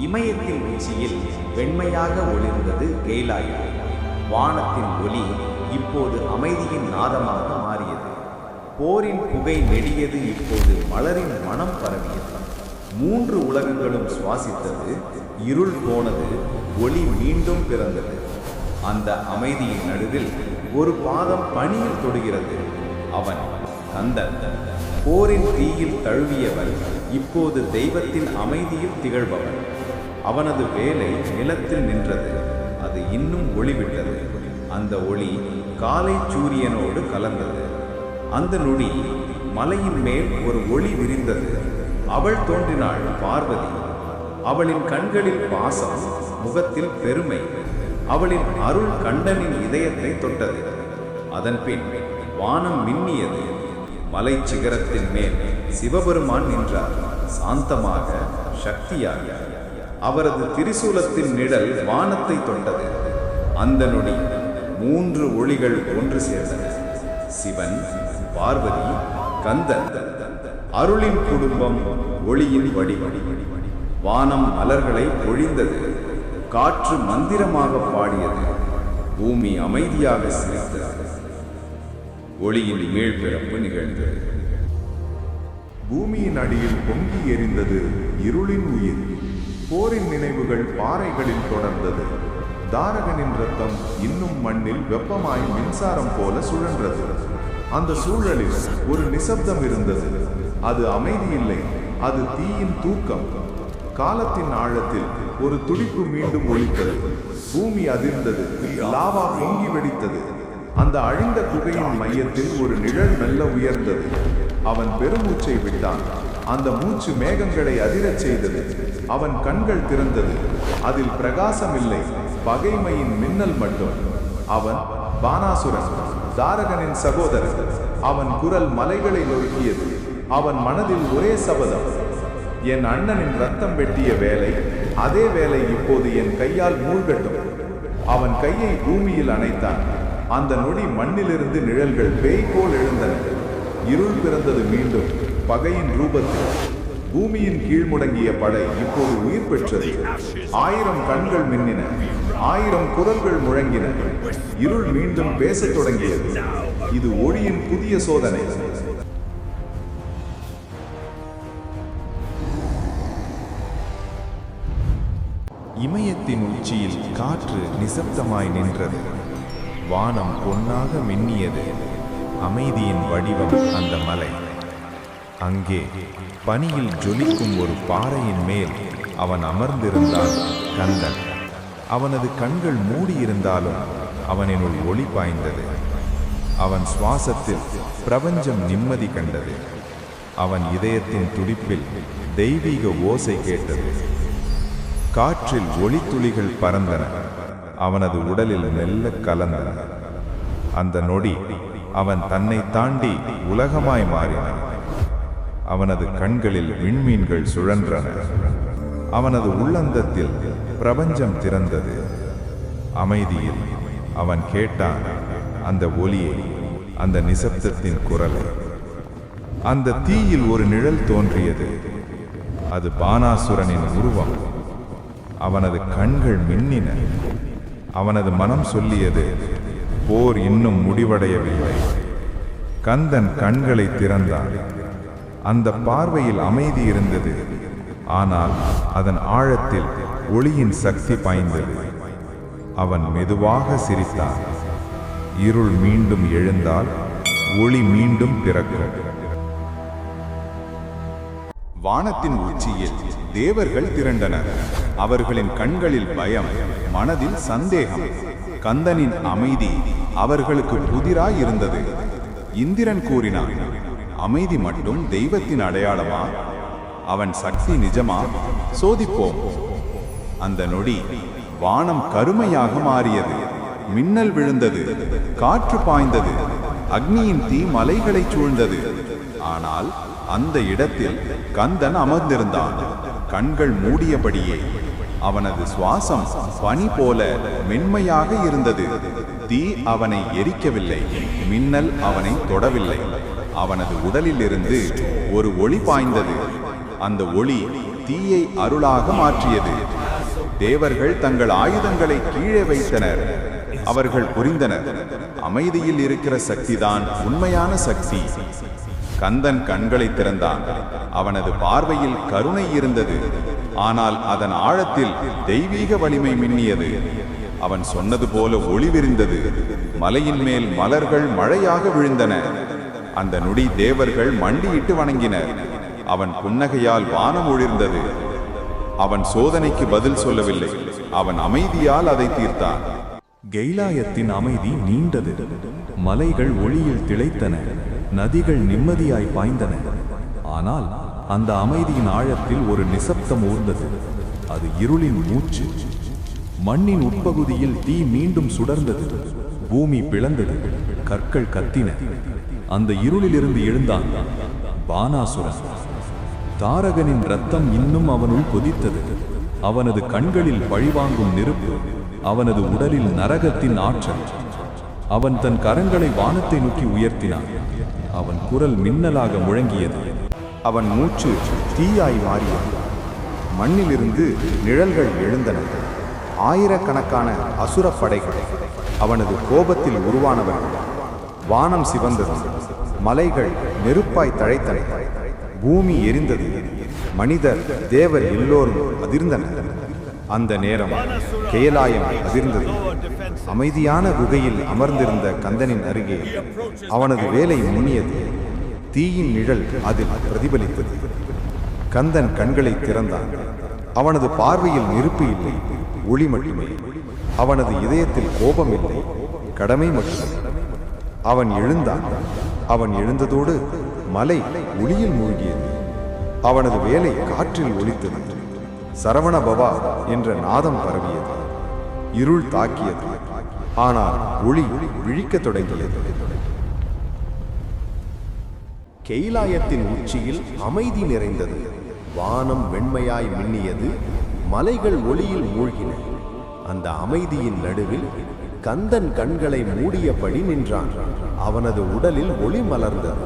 இமயத்தின் உச்சியில் வெண்மையாக ஒளிர்ந்தது கெய்லாயா. வானத்தின் ஒளி இப்போது அமைதியின் நாதமாக மாறியது. போரின் புகை நெடியது, இப்போது மலரின் மனம் பரவியது. 3 உலகங்களும் சுவாசித்தது. இருள் போனது, ஒளி மீண்டும் பிறந்தது. அந்த அமைதியின் நடுவில் ஒரு பாதம் பனியில் தொடுகிறது. அவன் கந்தன். போரின் தீயில் தழுவியவன் இப்போது தெய்வத்தின் அமைதியில் திகழ்பவன். அவனது வேலை நிலத்தில் நின்றது. அது இன்னும் ஒளிவிட்டது. அந்த ஒளி காலை சூரியனோடு கலந்தது. அந்த நொடி மலையின் மேல் ஒரு ஒளி விரிந்தது. அவள் தோன்றினாள், பார்வதி. அவளின் கண்களில் பாசம், முகத்தில் பெருமை. அவளின் அருள் கண்டனின் இதயத்தை தொட்டது. அதன் பின் வானம் மின்னியது. மலை சிகரத்தின் மேல் சிவபெருமான் நின்றார், சாந்தமாக, சக்தியாக. அவரது திரிசூலத்தின் நிழல் வானத்தை தொட்டது. அந்த நொடி 3 ஒளிகள் ஒன்று சேர்ந்தன. சிவன், பார்வதி, கந்தன். அருளின் குடும்பம், ஒளியின் வடிவடி. வானம் மலர்களை பொழிந்தது. காற்று மந்திரமாக பாடியது. பூமி அமைதியாக சிரித்தது. ஒளியின் மீள்பிறப்பு நிகழ்ந்தது. பூமியின் அடியில் பொங்கி எரிந்தது இருளின் உயிர். போரின் நினைவுகள் பாறைகளில் தொடர்ந்தது. தாரகனின் ரத்தம் இன்னும் மண்ணில் வெப்பமாய் மின்சாரம் போல சுழன்றது. அந்த சூழலில் ஒரு நிசப்தம் இருந்தது. அது அமைதி இல்லை, அது தீயின் தூக்கம். காலத்தின் ஆழத்தில் ஒரு துடிப்பு மீண்டும் ஒலித்தது. பூமி அதிர்ந்தது. லாவா பொங்கி வெடித்தது. அந்த அழிந்த குகையின் மையத்தில் ஒரு நிழல் மெல்ல உயர்ந்தது. அவன் பெருமூச்சை விட்டான். அந்த மூச்சு மேகங்களை அதிரச் செய்தது. அவன் கண்கள் திறந்தது. அதில் பிரகாசம் இல்லை, பகைமையின் மின்னல் மட்டும். அவன் பானாசுரன், தாரகனின் சகோதரன். அவன் குரல் மலைகளை நொறுக்கியது. அவன் மனதில் ஒரே சபதம், என் அண்ணனின் ரத்தம் வெட்டிய வேலை, அதே வேலை இப்போது என் கையால் மூழ்கட்டும். அவன் கையை பூமியில் அணைத்தான். அந்த நொடி மண்ணிலிருந்து நிழல்கள் பேய் போல் எழுந்தன. இருள் பிறந்தது மீண்டும், பகையின் ரூபத்தில். பூமியின் கீழ் முடங்கிய படை இப்போது உயிர் பெற்றது. 1000 கண்கள் மின்னின, 1000 குரல்கள் முழங்கின. இருள் மீண்டும் பேசத் தொடங்கியது. இது ஒளியின் புதிய சோதனை. இமயத்தின் உச்சியில் காற்று நிசப்தமாய் நின்றது. வானம் பொன்னாக மின்னியது. அமைதியின் வடிவம் அந்த மலை. அங்கே பனியில் ஜொலிக்கும் ஒரு பாறையின் மேல் அவன் அமர்ந்திருந்தான், கந்தன். அவனது கண்கள் மூடியிருந்தாலும் அவனினுள் ஒளி பாய்ந்தது. அவன் சுவாசத்தில் பிரபஞ்சம் நிம்மதி கண்டது. அவன் இதயத்தின் துடிப்பில் தெய்வீக ஓசை கேட்டது. காற்றில் ஒளித்துளிகள் பறந்தன. அவனது உடலில் மெல்ல கலந்தன. அந்த நொடி அவன் தன்னை தாண்டி உலகமாய் மாறினான். அவனது கண்களில் விண்மீன்கள் சுழன்றன. அவனது உள்ளந்தத்தில் பிரபஞ்சம் திறந்தது. அமைதியில் அவன் கேட்டான் அந்த ஒலியை, அந்த நிசப்தத்தின் குரலை. அந்த தீயில் ஒரு நிழல் தோன்றியது. அது பானாசுரனின் உருவம். அவனது கண்கள் மின்னின. அவனது மனம் சொல்லியது, போர் இன்னும் முடிவடையவில்லை. கந்தன் கண்களை திறந்தான். அந்த பார்வையில் அமைதி இருந்தது. ஆனால் அதன் ஆழத்தில் ஒளியின் சக்தி பாய்ந்தது. அவன் மெதுவாக சிரித்தான். இருள் மீண்டும் எழுந்தால் ஒளி மீண்டும் பிறக்கும். வானத்தின் உச்சியில் தேவர்கள் திரண்டனர். அவர்களின் கண்களில் பயம், மனதில் சந்தேகம். கந்தனின் அமைதி அவர்களுக்கு புதிராய் இருந்தது. இந்திரன் கூறினான், அமைதி மட்டும் தெய்வத்தின் அடையாளமா? அவன் சக்தி நிஜமா? சோதிப்போம். அந்த நொடி வானம் கருமையாக மாறியது. மின்னல் விழுந்தது, காற்று பாய்ந்தது, அக்னியின் தீ மலைகளை சூழ்ந்தது. ஆனால் அந்த இடத்தில் கந்தன் அமர்ந்திருந்தான், கண்கள் மூடியபடியே. அவனது சுவாசம் பனி போல மென்மையாக இருந்தது. தீ அவனை எரிக்கவில்லை, மின்னல் அவனை தொடவில்லை. அவனது உடலில் இருந்து ஒரு ஒளி பாய்ந்தது. அந்த ஒளி தீயை அருளாக மாற்றியது. தேவர்கள் தங்கள் ஆயுதங்களை கீழே வைத்தனர். அவர்கள் புரிந்தனர், அமைதியில் இருக்கிற சக்திதான் உண்மையான சக்தி. கந்தன் கண்களை திறந்தான். அவனது பார்வையில் கருணை இருந்தது, ஆனால் அதன் ஆழத்தில் தெய்வீக வலிமை மின்னியது. அவன் சொன்னது போல ஒளி விரிந்தது. மலையின் மேல் மலர்கள் மழையாக விழுந்தன. அந்த நொடி தேவர்கள் மண்டியிட்டு வணங்கினர். அவன் புன்னகையால் வானம் ஒளிர்ந்தது. அவன் சோதனைக்கு பதில் சொல்லவில்லை, அவன் அமைதியால் அதை தீர்த்தான். கெய்லாயத்தின் அமைதி நீண்டது. மலைகள் ஒளியில் திளைத்தன, நதிகள் நிம்மதியாய் பாய்ந்தன. ஆனால் அந்த அமைதியின் ஆழத்தில் ஒரு நிசப்தம் ஊர்ந்தது. அது இருளின் மூச்சு. மண்ணின் உட்பகுதியில் தீ மீண்டும் சுடர்ந்தது. பூமி பிளந்தது, கற்கள் கத்தின. அந்த இருளிலிருந்து எழுந்தான் பானாசுரன். தாரகனின் இரத்தம் இன்னும் அவனுள் கொதித்தது. அவனது கண்களில் பழிவாங்கும் நெருப்பு, அவனது உடலில் நரகத்தின் ஆற்றல். அவன் தன் கரங்களை வானத்தை நோக்கி உயர்த்தினான். அவன் குரல் மின்னலாக முழங்கியது. அவன் மூச்சு தீயாய் மாறியது. மண்ணிலிருந்து நிழல்கள் எழுந்தன. ஆயிரக்கணக்கான அசுர படைகள் அவனது கோபத்தில் உருவானவர்கள். வானம் சிவந்தது, மலைகள் நெருப்பாய் தழைத்தன, பூமி எரிந்தது. மனிதர் தேவர் எல்லோரும் அதிர்ந்தனர். அந்த நேரம் கேலாயம் அதிர்ந்தது. அமைதியான குகையில் அமர்ந்திருந்த கந்தனின் அருகே அவனது வேலை முன்னியது. தீயின் நிழல் அதில் பிரதிபலித்தது. கந்தன் கண்களை திறந்தான். அவனது பார்வையில் நெருப்பு இல்லை, ஒளி மட்டுமே. அவனது இதயத்தில் கோபம் இல்லை, கடமை மட்டுமே. அவன் எழுந்தான். அவன் எழுந்ததோடு மலை ஒளியில் மூழ்கியது. அவனது வேலை காற்றில் ஒலித்தது. சரவணபவா என்ற நாதம் பரவியது. இருள் தாக்கியது, ஆனால் ஒளி விழிக்கத் தொடங்கியது. கெய்லாயத்தின் உச்சியில் அமைதி நிறைந்தது. வானம் வெண்மையாய் மின்னியது, மலைகள் ஒளியில் மூழ்கின. அந்த அமைதியின் நடுவில் கந்தன் கண்களை மூடியபடி நின்றான். அவனது உடலில் ஒளி மலர்ந்தது.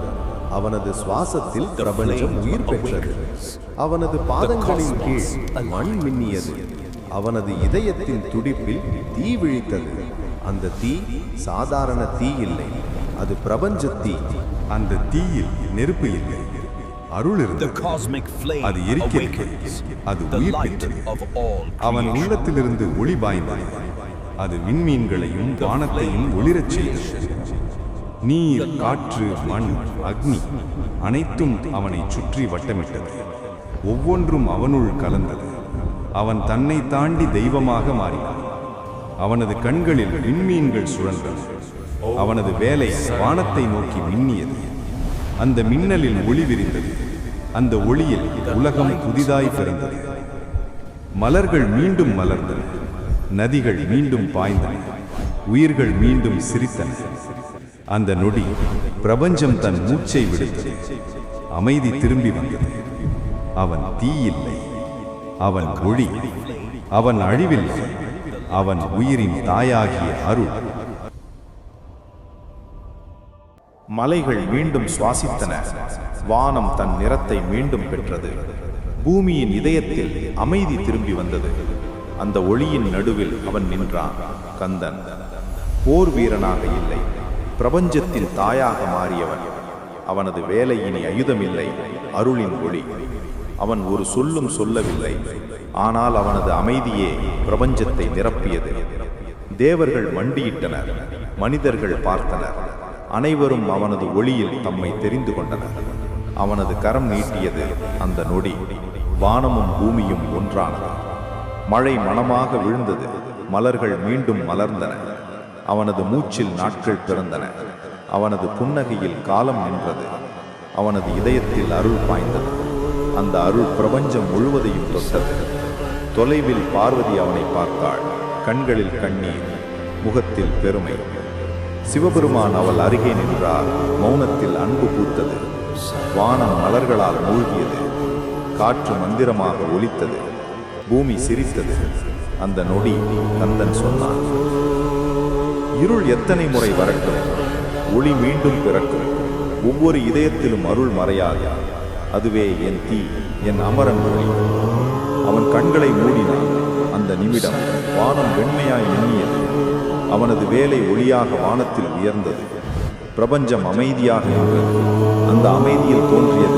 அவனது சுவாசத்தில் பிரபஞ்சம் உயிர் பெற்றது. அவனது பாதங்களின் கீழ் மண் மின்னியது. அவனது இதயத்தின் துடிப்பில் தீ விழித்தது. அந்த தீ சாதாரண தீ இல்லை, அது பிரபஞ்ச தீ. அந்த தீயில் நெருப்பு இல்லை, அருள் இருந்தது. அது எரிக்கிறது, அது உயிர் பெற்றது. அவன் உள்ளத்திலிருந்து ஒளி பாய்ந்தது. அது விண்மீன்களையும் வானத்தையும் ஒளிரச் செய்தது. நீர், காற்று, மண், அக்னி அனைத்தும் அவனை சுற்றி வட்டமிட்டது. ஒவ்வொன்றும் அவனுள் கலந்தது. அவன் தன்னை தாண்டி தெய்வமாக மாறினான். அவனது கண்களில் விண்மீன்கள் சுழன்றன. அவனது வேலை வானத்தை நோக்கி மின்னியது. அந்த மின்னலில் ஒளி விரிந்தது. அந்த ஒளியில் உலகம் புதிதாய் பிறந்தது. மலர்கள் மீண்டும் மலர்ந்தன, நதிகள் மீண்டும் பாய்ந்தன, உயிர்கள் மீண்டும் சிரித்தன. அந்த நொடி பிரபஞ்சம் தன் மூச்சை விடுத்தது. அமைதி திரும்பி வந்தது. அவன் தீயில்லை, அவன் ஒளி. அவன் அழிவில்லை, அவன் உயிரின் தாயாகிய அருள். மலைகள் மீண்டும் சுவாசித்தன. வானம் தன் நிறத்தை மீண்டும் பெற்றது. பூமியின் இதயத்தில் அமைதி திரும்பி வந்தது. அந்த ஒளியின் நடுவில் அவன் நின்றான். கந்தன் போர் வீரனாக இல்லை, பிரபஞ்சத்தின் தாயாக மாறியவன். அவனது வேலை இனி ஆயுதமில்லை, அருளின் ஒளி. அவன் ஒரு சொல்லும் சொல்லவில்லை, ஆனால் அவனது அமைதியே பிரபஞ்சத்தை நிரப்பியது. தேவர்கள் மண்டியிட்டனர், மனிதர்கள் பார்த்தனர். அனைவரும் அவனது ஒளியில் தம்மை தெரிந்து கொண்டனர். அவனது கரம் நீட்டியது. அந்த நொடி வானமும் பூமியும் ஒன்றானது. மழை மணமாக விழுந்தது. மலர்கள் மீண்டும் மலர்ந்தன. அவனது மூச்சில் நாட்கள் பிறந்தன. அவனது புன்னகையில் காலம் நின்றது. அவனது இதயத்தில் அருள் பாய்ந்தது. அந்த அருள் பிரபஞ்சம் முழுவதையும் தொட்டது. தொலைவில் பார்வதி அவனை பார்த்தாள். கண்களில் கண்ணீர், முகத்தில் பெருமை. சிவபெருமான் அவள் அருகே நின்றார். மௌனத்தில் அன்பு பூத்தது. வானம் மலர்களால் மூழ்கியது. காற்று மந்திரமாக ஒலித்தது. பூமி சிரித்தது. அந்த நொடி கந்தன் சொன்னான், இருள் எத்தனை முறை வரட்டும், ஒளி மீண்டும் பிறக்கும். ஒவ்வொரு இதயத்திலும் அருள் மறையாது. அதுவே என் தீ, என் அமரன் ஒளி. அவன் கண்களை மூடினான். அந்த நிமிடம் வானம் வெண்மையாய் மின்னியது. அவனது வேலை ஒளியாக வானத்தில் உயர்ந்தது. பிரபஞ்சம் அமைதியாக இருந்தது. அந்த அமைதியில் தோன்றியது